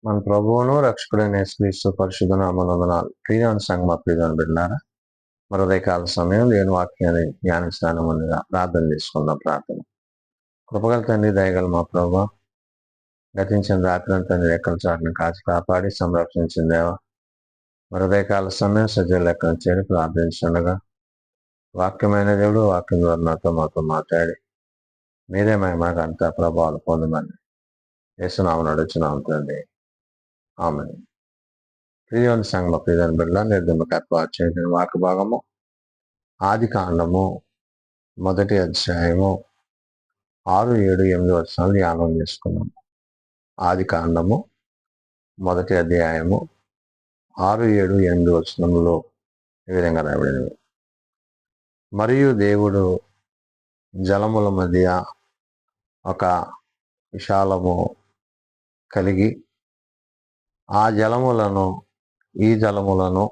మన ప్రభువును రక్షకుడైన యేసుక్రీస్తు పరిశుద్ధ నామమున ప్రియాని సంగమ ప్రియాన్ని బిడ్డారా మరొక సమయం లేని వాక్యాన్ని ధ్యానిస్తాను ముందుగా ప్రార్థన చేసుకుందాం. ప్రార్థన. కృపగల తండ్రి, దయగల మా ప్రభు, గతించిన రాత్రి తండ్రి రెక్కల చాటును కాచి కాపాడి సంరక్షించిన దేవ మరొక సమయం సజ్జల లెక్కను చేరి ప్రార్థించుండగా వాక్యమైన దేవుడు వాక్యం ద్వారా మాతో మాట్లాడి మీరే మాకు అంత ప్రభావాలు పొందమని యేసునామమున అడుగుచున్నాము తండ్రి. ఆమేన్. ప్రియాని సంగమ ప్రియాన్ని బిడ్డ నిర్గమకత్వ చేయని వాక్య భాగము ఆది కాండము 1వ అధ్యాయము 6, 7, 8 వచనాలు ధ్యానం చేసుకున్నాము. ఆది కాండము 1వ అధ్యాయము 6, 7, 8 వచనములో ఈ విధంగా రాయబడినవి. మరియు దేవుడు జలముల మధ్య ఒక విశాలము కలిగి ఆ జలములను ఈ జలములను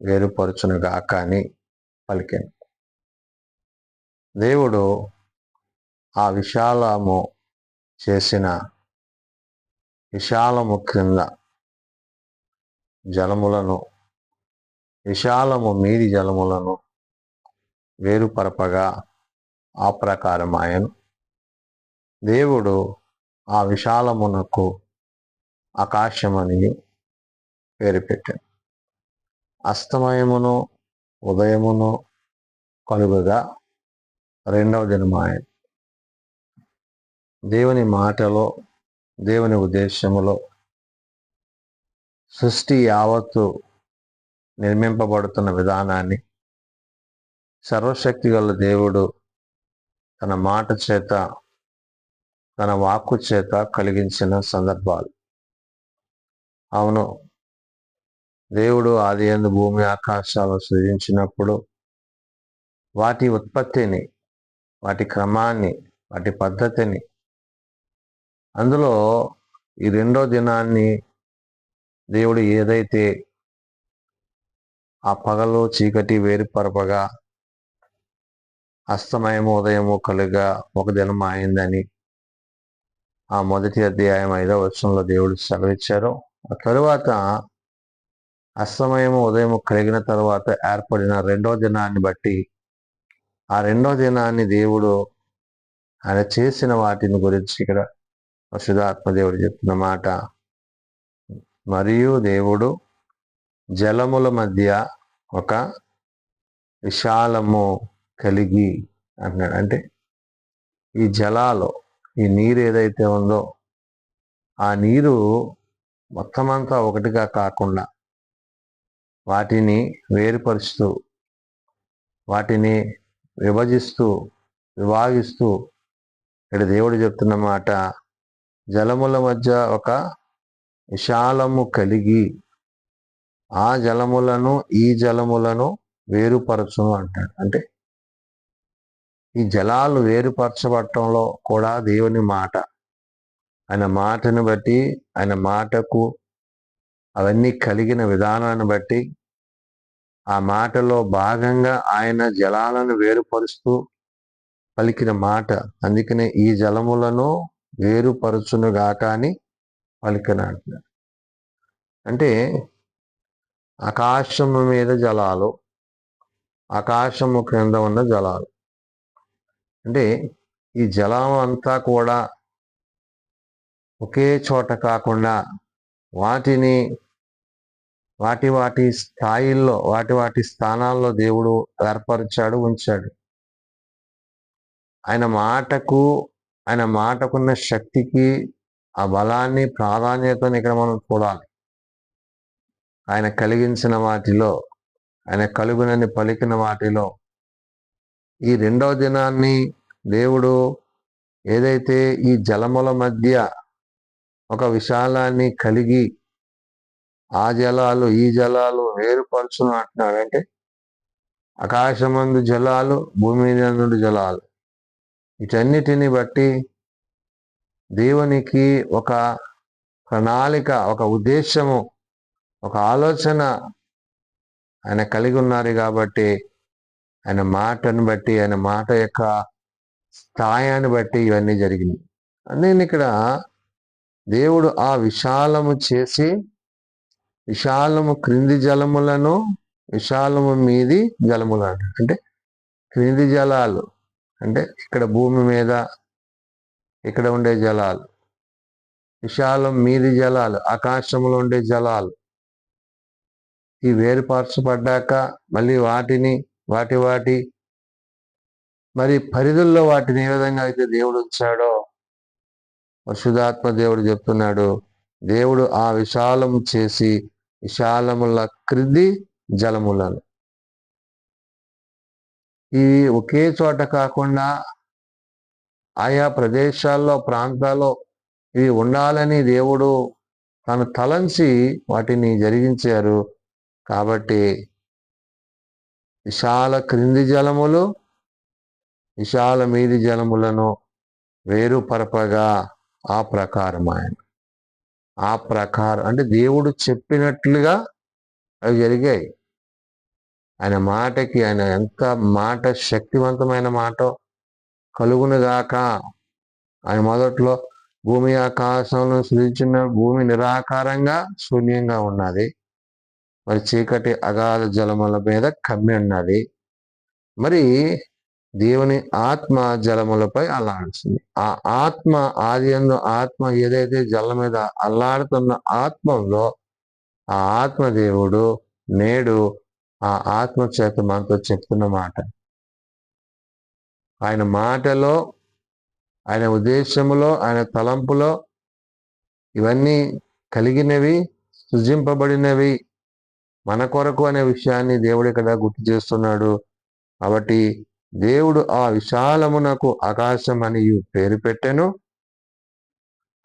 వేరుపరచునుగాక అని పలికాను. దేవుడు ఆ విశాలము చేసిన విశాలము క్రింద జలములను విశాలము మీది జలములను వేరుపరపగా ఆ ప్రకారం ఆయన దేవుడు ఆ విశాలమునకు ఆకాశమని పేరు పెట్టాడు. అస్తమయమును ఉదయమును కలుగుగా రెండవ దినము ఆయన. దేవుని మాటలో దేవుని ఉద్దేశములో సృష్టి యావత్తు నిర్మింపబడుతున్న విధానాన్ని సర్వశక్తి గల దేవుడు తన మాట చేత తన వాక్కు చేత కలిగించిన సందర్భాలు. అవును, దేవుడు ఆదియందు భూమి ఆకాశాలు సృజించినప్పుడు వాటి ఉత్పత్తిని, వాటి క్రమాన్ని, వాటి పద్ధతిని, అందులో ఈ రెండో దినాన్ని దేవుడు ఏదైతే ఆ పగలు చీకటి వేరుపరపగా అస్తమయము ఉదయము కలుగా ఒక దినం అయిందని ఆ 1వ అధ్యాయం 5వ వచనంలో దేవుడు సెలవిచ్చారు. ఆ తరువాత అస్తమయము ఉదయము కలిగిన తరువాత ఏర్పడిన రెండో దినాన్ని బట్టి ఆ రెండో దినాన్ని దేవుడు ఆయన చేసిన వాటిని గురించి ఇక్కడ పరిశుద్ధాత్మ దేవుడు చెప్తున్న మాట, మరియు దేవుడు జలముల మధ్య ఒక విశాలము కలిగి అంటున్నాడు. అంటే ఈ జలాలు, ఈ నీరు ఏదైతే ఉందో ఆ నీరు మొత్తం అంతా ఒకటిగా కాకుండా వాటిని వేరుపరుస్తూ, వాటిని విభాగిస్తూ ఇక్కడ దేవుడు చెప్తున్న మాట, జలముల మధ్య ఒక విశాలము కలిగి ఆ జలములను ఈ జలములను వేరుపరచును అంటాడు. అంటే ఈ జలాలు వేరుపరచబడటంలో కూడా దేవుని మాట, ఆయన మాటను బట్టి, ఆయన మాటకు అవన్నీ కలిగిన విధానాన్ని బట్టి ఆ మాటలో భాగంగా ఆయన జలాలను వేరుపరుస్తూ పలికిన మాట. అందుకనే ఈ జలములను వేరుపరచునుగాక అని పలికిన అంటున్నాడు. అంటే ఆకాశము మీద జలాలు, ఆకాశము క్రింద ఉన్న జలాలు. అంటే ఈ జలం అంతా కూడా ఒకే చోట కాకుండా వాటిని వాటి స్థాయిల్లో, వాటి స్థానాల్లో దేవుడు ఏర్పరిచాడు, ఉంచాడు. ఆయన మాటకున్న శక్తికి, ఆ బలాన్ని, ప్రాధాన్యతను ఇక్కడ మనం చూడాలి. ఆయన కలిగించిన వాటిలో, ఆయన కలుగునని పలికిన వాటిలో ఈ రెండవ దినాన్ని దేవుడు ఏదైతే ఈ జలముల మధ్య ఒక విశాలాన్ని కలిగి ఆ జలాలు ఈ జలాలు వేరుపరచును అంటున్నాడు. అంటే ఆకాశమందు జలాలు, భూమి మీద జలాలు, వీటన్నిటిని బట్టి దేవునికి ఒక ప్రణాళిక, ఒక ఉద్దేశము, ఒక ఆలోచన ఆయన కలిగి ఉన్నారు. కాబట్టి ఆయన మాటను బట్టి, ఆయన మాట యొక్క స్థాయాన్ని బట్టి ఇవన్నీ జరిగినాయి. నేను ఇక్కడ దేవుడు ఆ విశాలము చేసి విశాలము క్రింది జలములను విశాలము మీది జలములు అంటే క్రింది జలాలు అంటే ఇక్కడ భూమి మీద ఇక్కడ ఉండే జలాలు, విశాలం మీది జలాలు, ఆకాశంలో ఉండే జలాలు, ఈ వేరుపరచబడ్డాక మళ్ళీ వాటి మరి పరిధుల్లో వాటిని ఏ విధంగా అయితే దేవుడు ఉంచాడో పరిశుద్ధాత్మ దేవుడు చెప్తున్నాడు. దేవుడు ఆ విశాలము చేసి విశాలముల క్రింది జలములను, ఇవి ఒకే చోట కాకుండా ఆయా ప్రదేశాల్లో ప్రాంతాల్లో ఇవి ఉండాలని దేవుడు తను తలంచి వాటిని జరిగించారు. కాబట్టి విశాల క్రింది జలములు విశాల మీది జలములను వేరుపరపగా ఆ ప్రకారం అంటే దేవుడు చెప్పినట్లుగా అవి జరిగాయి. ఆయన మాటకి ఆయన ఎంత మాట శక్తివంతమైన మాట కలుగునుగాక. ఆయన మొదట్లో భూమి ఆకాశంలో సృజించిన భూమి నిరాకారంగా శూన్యంగా ఉన్నది. మరి చీకటి అగాధ జలముల మీద కమ్మి ఉన్నది. మరి దేవుని ఆత్మ జలములపై అల్లాడుతుంది. ఆ ఆత్మ ఆదియందు ఆత్మ ఏదైతే జలం మీద అల్లాడుతున్న ఆత్మలో ఆ ఆత్మ దేవుడు నేడు ఆ ఆత్మ చేత మనతో చెప్తున్న మాట, ఆయన మాటలో, ఆయన ఉద్దేశములో, ఆయన తలంపులో ఇవన్నీ కలిగినవి, సృజింపబడినవి మన కొరకు అనే విషయాన్ని దేవుడు ఇక్కడ గుర్తు చేస్తున్నాడు. కాబట్టి దేవుడు ఆ విశాలమునకు ఆకాశం అని పేరు పెట్టెను.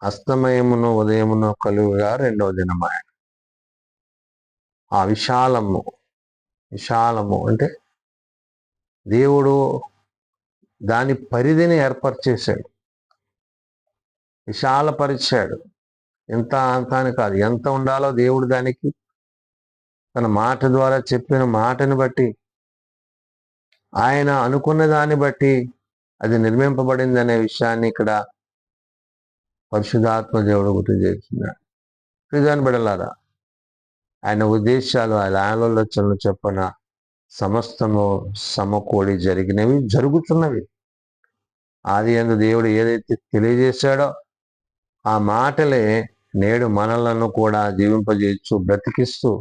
అస్తమయమును ఉదయమును కలుగుగా రెండవ దినమాయన. ఆ విశాలము అంటే దేవుడు దాని పరిధిని ఏర్పరిచేశాడు, విశాలపరిచాడు. ఎంత అంత అని కాదు, ఎంత ఉండాలో దేవుడు దానికి తన మాట ద్వారా చెప్పిన మాటను బట్టి, ఆయన అనుకున్న దాన్ని బట్టి అది నిర్మింపబడింది అనే విషయాన్ని ఇక్కడ పరిశుద్ధాత్మ దేవుడు గుర్తు చేస్తున్నాడు. దాన్ని బిడలారా, ఆయన ఉద్దేశాలు, ఆయన ఆలోచనలు చెప్పిన సమస్తము సమకూడి జరిగినవి, జరుగుతున్నవి. ఆది యందు దేవుడు ఏదైతే తెలియజేశాడో ఆ మాటలే నేడు మనలను కూడా జీవింపజేయచ్చు, బ్రతికిస్తూ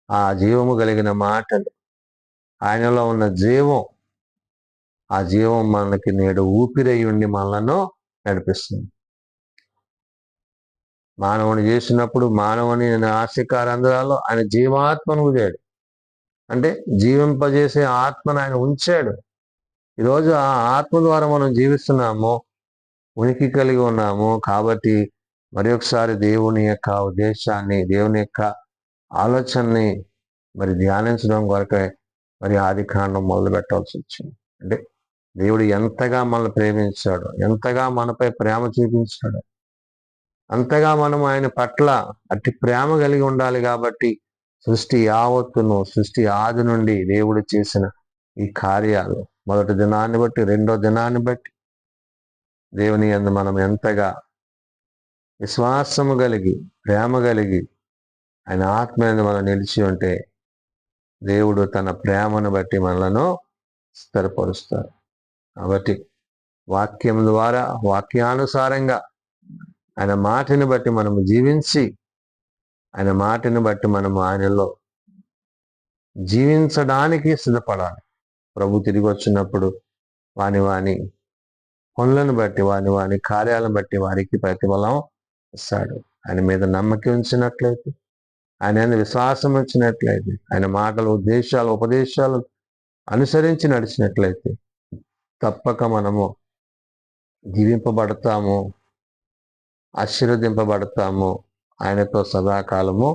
ఆ జీవము కలిగిన మాటలు, ఆయనలో ఉన్న జీవం, ఆ జీవం మనకి నేడు ఊపిరై ఉండి మనలను నడిపిస్తుంది. మానవుని చేసినప్పుడు మానవుని నాసికారంధ్రాల్లో ఆయన జీవాత్మను ఊదాడు, అంటే జీవింపజేసే ఆత్మను ఆయన ఉంచాడు. ఈరోజు ఆ ఆత్మ ద్వారా మనం జీవిస్తున్నాము, ఉనికి కలిగి ఉన్నాము. కాబట్టి మరి ఒకసారి దేవుని యొక్క ఉద్దేశాన్ని, దేవుని యొక్క ఆలోచనని మరి ధ్యానించడం కొరకే మరి ఆది కాండం మొదలు పెట్టాల్సి వచ్చింది. అంటే దేవుడు ఎంతగా మనల్ని ప్రేమించాడు, ఎంతగా మనపై ప్రేమ చూపించాడు, అంతగా మనం ఆయన పట్ల అట్టి ప్రేమ కలిగి ఉండాలి. కాబట్టి సృష్టి యావత్తును, సృష్టి ఆది నుండి దేవుడు చేసిన ఈ కార్యాలు, మొదటి దినాన్ని బట్టి, రెండో దినాన్ని బట్టి దేవుని యందు మనం ఎంతగా విశ్వాసము కలిగి, ప్రేమ కలిగి ఆయన ఆత్మ యందు మనం నిలిచి ఉంటే దేవుడు తన ప్రేమను బట్టి మనలను స్థిరపరుస్తాడు. కాబట్టి వాక్యం ద్వారా, వాక్యానుసారంగా ఆయన మాటని బట్టి మనము జీవించి, ఆయన మాటని బట్టి మనము ఆయనలో జీవించడానికి సిద్ధపడాలి. ప్రభు తిరిగి వచ్చినప్పుడు వాని పనులను బట్టి, వాని కార్యాలను బట్టి వారికి ప్రతిఫలం ఇస్తాడు. ఆయన మీద నమ్మకం ఉంచినట్లయితే, ఆయన విశ్వాసం వచ్చినట్లయితే, ఆయన మాటలు, ఉద్దేశాలు, ఉపదేశాలు అనుసరించి నడిచినట్లయితే తప్పక మనము జీవింపబడతాము, ఆశీర్వదింపబడతాము, ఆయనతో సదాకాలము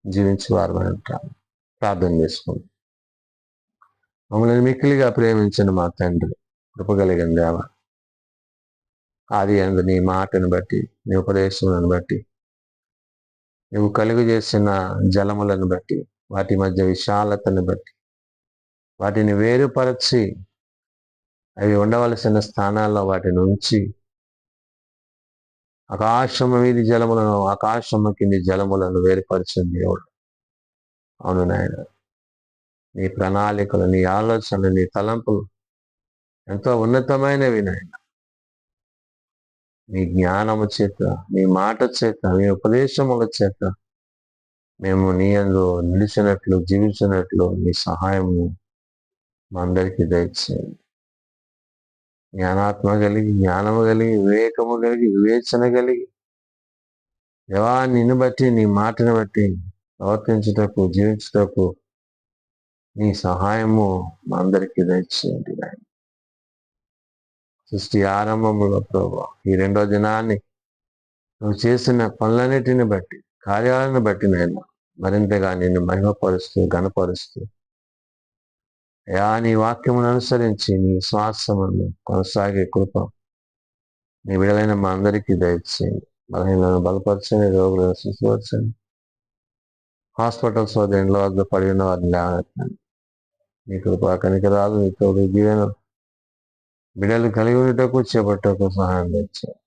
జీవించేవారు అంటాము. ప్రార్థన చేసుకుంటాం. మమ్మల్ని మిక్కిలిగా ప్రేమించిన మా తండ్రి, కృపగలిగిన దేవ, ఆది యందు నీ మాటను బట్టి, నీ ఉపదేశములను బట్టి, నువ్వు కలుగు చేసిన జలములను బట్టి, వాటి మధ్య విశాలతను బట్టి, వాటిని వేరుపరచి అవి ఉండవలసిన స్థానాల్లో వాటిని ఉంచి ఆకాశము మీది జలములను, ఆకాశము కింది జలములను వేరుపరిచిన దేవుడు. అవును నాయన, నీ ప్రణాళికలు, నీ ఆలోచనలు, నీ తలంపులు ఎంతో ఉన్నతమైనవి నాయన. నీ జ్ఞానము చేత, నీ మాట చేత, నీ ఉపదేశముల చేత మేము నీ యందు నిలిచినట్లు, జీవించినట్లు నీ సహాయము మా అందరికీ దయచేయండి. జ్ఞానాత్మ కలిగి, జ్ఞానము కలిగి, వివేకము కలిగి, వివేచన కలిగి, దేవా నిన్ను బట్టి, నీ మాటను బట్టి ప్రవర్తించుటకు, జీవించుటకు నీ సహాయము మా అందరికీ దయచేయండి నాయన. సృష్టి ఆరంభములో ప్రభా, ఈ రెండో దినాన్ని నువ్వు చేసిన పనులన్నిటిని బట్టి, కార్యాలను బట్టి నాయన మరింతగా నిన్ను మహిమపరుస్తూ, ఘనపరుస్తూ, నీ వాక్యమును అనుసరించి నీ విశ్వాసమును కొనసాగే కృప నీ విడలైన మా అందరికీ దయచేయండి. బలహీనలను బలపరచండి, రోగులను శుశ్రూషించండి, హాస్పిటల్స్ వద్ద ఇండ్ల వద్ద పడి ఉన్న వారిని లేవనెత్తండి. నీ కృప కనికరాలు, నీ తోడు దీవెన బిడ్డలు కలిగి ఉండటకు, చేపట్టకు సహాయం తెచ్చారు.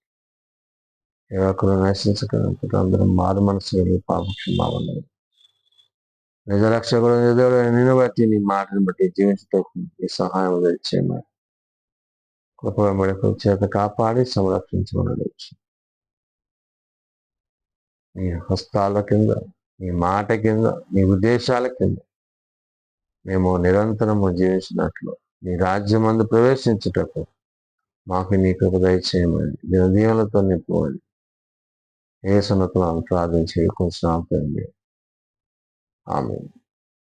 ఏ ఒక్కరు నశించకపోతే అందరం మారు మనసు కలిగి పాపక్షమావణ నిజ రక్షకుడు నిజుడు నిన్ను బట్టి, నీ మాటను బట్టి జీవించటకు నీ సహాయం తెచ్చేయమని కృప వెంబడి చేత కాపాడి సంరక్షించమని నీ హస్తాల కింద, నీ మాట కింద, నీ ఉద్దేశాల కింద మేము నిరంతరము జీవించినట్లు నీ రాజ్యమందు ప్రవేశించుటకు మాకు నీ కృప దయచేయమని దీవెనలతో నింపుమని యేసునామమున ప్రార్థించి కొంచెం ఆమె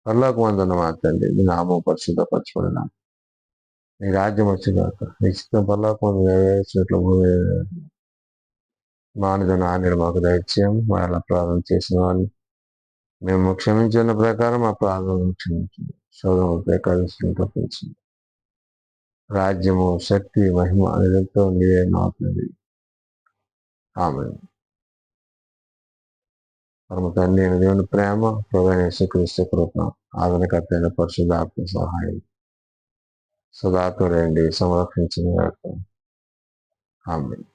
పరలోకమందున్న మా తండ్రి, నీ నామము పరిశుద్ధపరచబడిన, నీ రాజ్యం వచ్చేదాక నిశ్చితం పరలోకమందు నెరవేర్చినట్లు భూమి మానవ నాణ్యుడు మాకు దయచేయం. వాళ్ళ ప్రార్థన చేసిన వారిని మేము క్షమించిన ప్రకారం ఆ ప్రార్థనను క్షమించింది. శోధములపై కలిసి తప్పించింది. రాజ్యము, శక్తి, మహిమ అనేదంతో నీవే నాకున్నది. ఆమేన్. పరమ తండ్రి అయిన దేవుని ప్రేమ, ప్రభువైన యేసుక్రీస్తు కృప, ఆదరణకర్త అయిన పరిశుద్ధాత్మ సహాయం సదాతోడండి సంరక్షించిన ఆమేన్.